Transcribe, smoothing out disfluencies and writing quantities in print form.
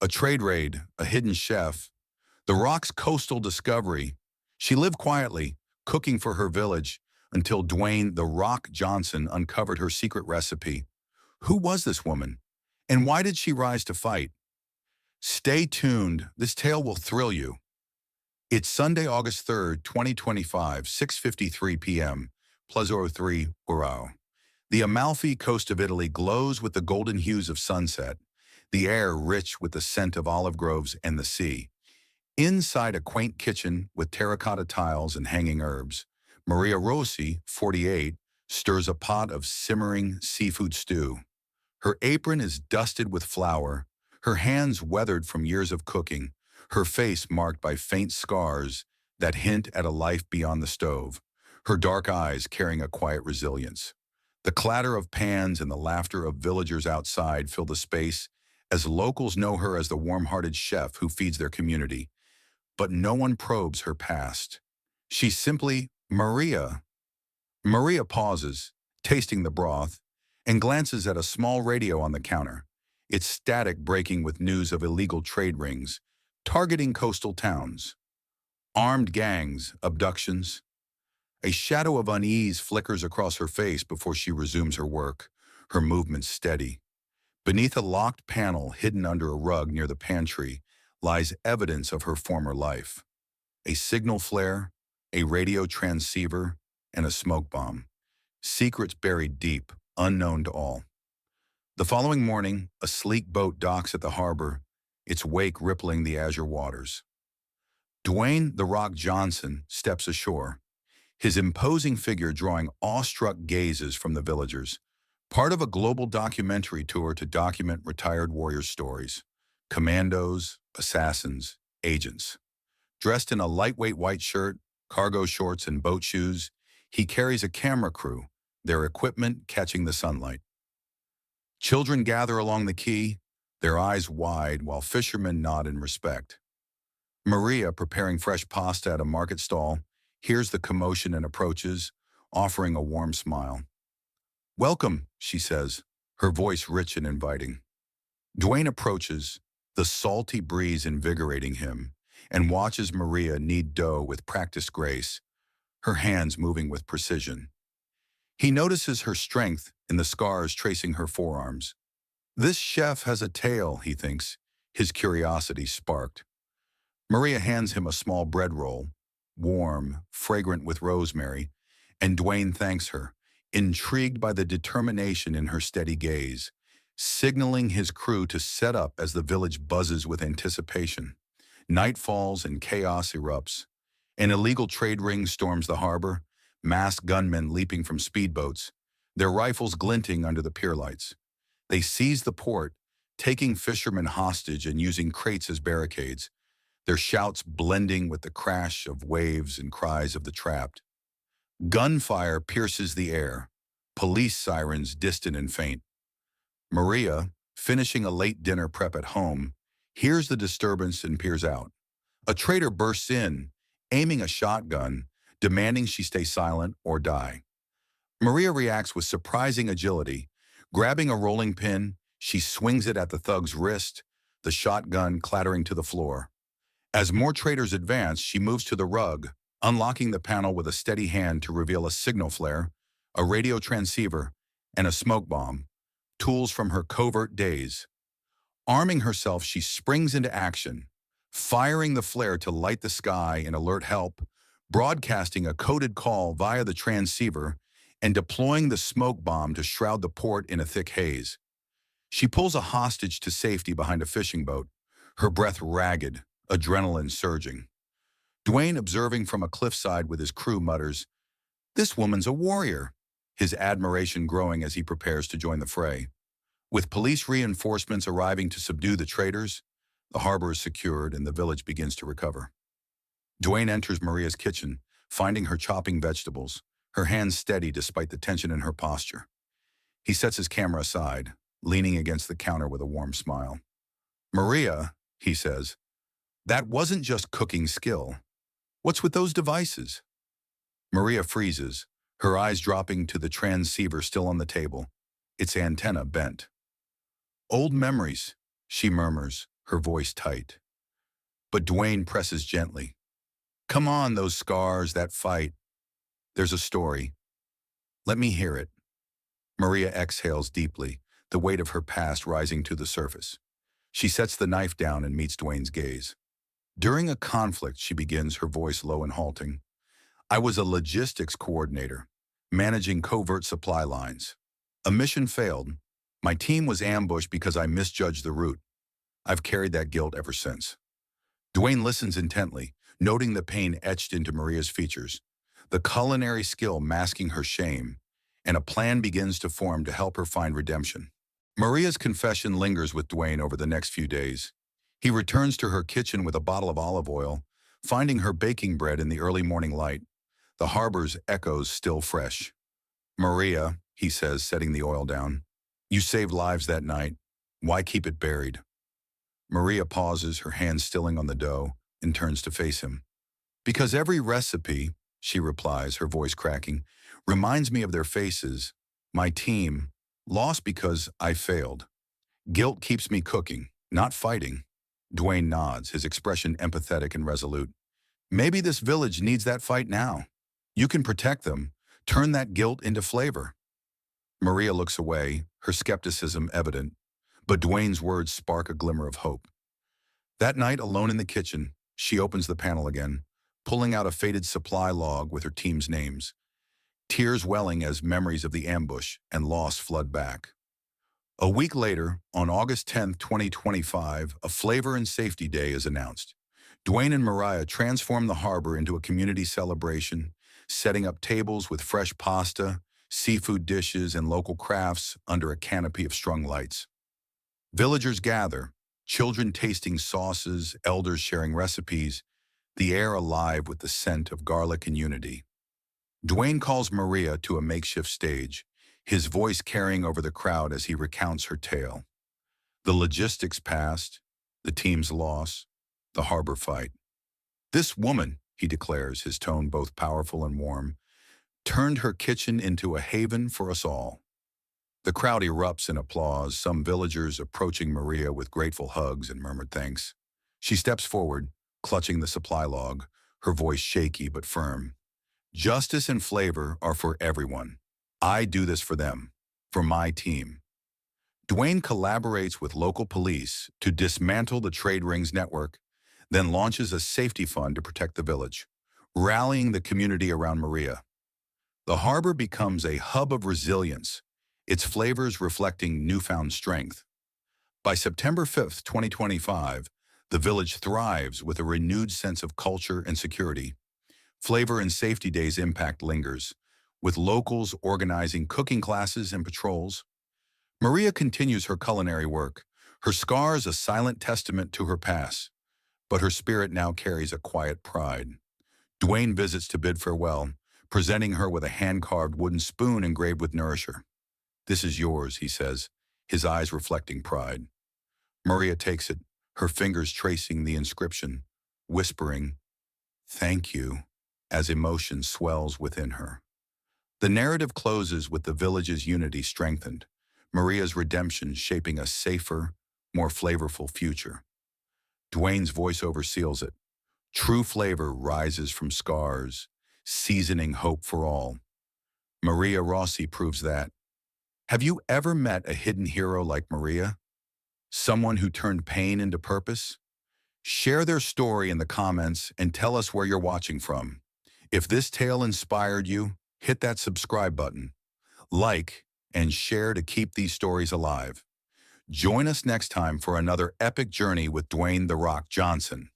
A trade raid, a hidden chef, the Rock's coastal discovery. She lived quietly, cooking for her village, until Dwayne "The Rock" Johnson uncovered her secret recipe. Who was this woman? And why did she rise to fight? Stay tuned. This tale will thrill you. It's Sunday, August 3rd, 2025, 6:53 p.m. Plazo 3, Urao. The Amalfi Coast of Italy glows with the golden hues of sunset, the air rich with the scent of olive groves and the sea. Inside a quaint kitchen with terracotta tiles and hanging herbs, Maria Rossi, 48, stirs a pot of simmering seafood stew. Her apron is dusted with flour, her hands weathered from years of cooking, her face marked by faint scars that hint at a life beyond the stove, her dark eyes carrying a quiet resilience. The clatter of pans and the laughter of villagers outside fill the space as locals know her as the warm-hearted chef who feeds their community. But no one probes her past. She's simply Maria. Maria pauses, tasting the broth, and glances at a small radio on the counter, its static breaking with news of illegal trade rings, targeting coastal towns. Armed gangs, abductions. A shadow of unease flickers across her face before she resumes her work, her movements steady. Beneath a locked panel hidden under a rug near the pantry lies evidence of her former life. A signal flare, a radio transceiver, and a smoke bomb. Secrets buried deep, unknown to all. The following morning, a sleek boat docks at the harbor, its wake rippling the azure waters. Dwayne "The Rock" Johnson steps ashore, his imposing figure drawing awestruck gazes from the villagers, part of a global documentary tour to document retired warriors' stories. Commandos, assassins, agents. Dressed in a lightweight white shirt, cargo shorts, and boat shoes, he carries a camera crew, their equipment catching the sunlight. Children gather along the quay, their eyes wide while fishermen nod in respect. Maria, preparing fresh pasta at a market stall, hears the commotion and approaches, offering a warm smile. "Welcome," she says, her voice rich and inviting. Dwayne approaches, the salty breeze invigorating him, and watches Maria knead dough with practiced grace, her hands moving with precision. He notices her strength in the scars tracing her forearms. This chef has a tale, he thinks, his curiosity sparked. Maria hands him a small bread roll, warm, fragrant with rosemary, and Dwayne thanks her, intrigued by the determination in her steady gaze, signaling his crew to set up as the village buzzes with anticipation. Night falls and chaos erupts. An illegal trade ring storms the harbor, masked gunmen leaping from speedboats, their rifles glinting under the pier lights. They seize the port, taking fishermen hostage and using crates as barricades, their shouts blending with the crash of waves and cries of the trapped. Gunfire pierces the air, police sirens distant and faint. Maria, finishing a late dinner prep at home, hears the disturbance and peers out. A trader bursts in, aiming a shotgun, demanding she stay silent or die. Maria reacts with surprising agility. Grabbing a rolling pin, she swings it at the thug's wrist, the shotgun clattering to the floor. As more traders advance, she moves to the rug, unlocking the panel with a steady hand to reveal a signal flare, a radio transceiver, and a smoke bomb, tools from her covert days. Arming herself, she springs into action, firing the flare to light the sky and alert help, broadcasting a coded call via the transceiver, and deploying the smoke bomb to shroud the port in a thick haze. She pulls a hostage to safety behind a fishing boat, her breath ragged, adrenaline surging. Dwayne, observing from a cliffside with his crew, mutters, "This woman's a warrior," his admiration growing as he prepares to join the fray. With police reinforcements arriving to subdue the traders, the harbor is secured and the village begins to recover. Dwayne enters Maria's kitchen, finding her chopping vegetables, her hands steady despite the tension in her posture. He sets his camera aside, leaning against the counter with a warm smile. "Maria," he says, "that wasn't just cooking skill. What's with those devices?" Maria freezes, her eyes dropping to the transceiver still on the table, its antenna bent. "Old memories," she murmurs, her voice tight. But Dwayne presses gently. Come on, those scars, that fight. There's a story. Let me hear it. Maria exhales deeply, the weight of her past rising to the surface. She sets the knife down and meets Dwayne's gaze. During a conflict, she begins, her voice low and halting. I was a logistics coordinator, managing covert supply lines. A mission failed. My team was ambushed because I misjudged the route. I've carried that guilt ever since. Dwayne listens intently, noting the pain etched into Maria's features, the culinary skill masking her shame, and a plan begins to form to help her find redemption. Maria's confession lingers with Dwayne over the next few days. He returns to her kitchen with a bottle of olive oil, finding her baking bread in the early morning light, the harbor's echoes still fresh. Maria, he says, setting the oil down, you saved lives that night. Why keep it buried? Maria pauses, her hands stilling on the dough, and turns to face him. Because every recipe, she replies, her voice cracking, reminds me of their faces, my team, lost because I failed. Guilt keeps me cooking, not fighting. Dwayne nods, his expression empathetic and resolute. Maybe this village needs that fight now. You can protect them, turn that guilt into flavor. Maria looks away, her skepticism evident, but Dwayne's words spark a glimmer of hope. That night, alone in the kitchen, she opens the panel again, pulling out a faded supply log with her team's names, tears welling as memories of the ambush and loss flood back. A week later, on August 10th, 2025, a Flavor and Safety Day is announced. Dwayne and Mariah transform the harbor into a community celebration, setting up tables with fresh pasta, seafood dishes, and local crafts under a canopy of strung lights. Villagers gather, children tasting sauces, elders sharing recipes, the air alive with the scent of garlic and unity. Dwayne calls Maria to a makeshift stage, his voice carrying over the crowd as he recounts her tale. The logistics past, the team's loss, the harbor fight. This woman, he declares, his tone both powerful and warm, turned her kitchen into a haven for us all. The crowd erupts in applause, some villagers approaching Maria with grateful hugs and murmured thanks. She steps forward, clutching the supply log, her voice shaky but firm. Justice and flavor are for everyone. I do this for them, for my team. Dwayne collaborates with local police to dismantle the trade rings network, then launches a safety fund to protect the village, rallying the community around Maria. The harbor becomes a hub of resilience, its flavors reflecting newfound strength. By September 5th, 2025, the village thrives with a renewed sense of culture and security. Flavor and Safety Day's impact lingers, with locals organizing cooking classes and patrols. Maria continues her culinary work, her scars a silent testament to her past, but her spirit now carries a quiet pride. Dwayne visits to bid farewell, presenting her with a hand-carved wooden spoon engraved with Nourisher. This is yours, he says, his eyes reflecting pride. Maria takes it, her fingers tracing the inscription, whispering, "Thank you," as emotion swells within her. The narrative closes with the village's unity strengthened, Maria's redemption shaping a safer, more flavorful future. Dwayne's voiceover seals it. True flavor rises from scars, seasoning hope for all. Maria Rossi proves that. Have you ever met a hidden hero like Maria? Someone who turned pain into purpose? Share their story in the comments and tell us where you're watching from. If this tale inspired you, hit that subscribe button, like, and share to keep these stories alive. Join us next time for another epic journey with Dwayne "The Rock" Johnson.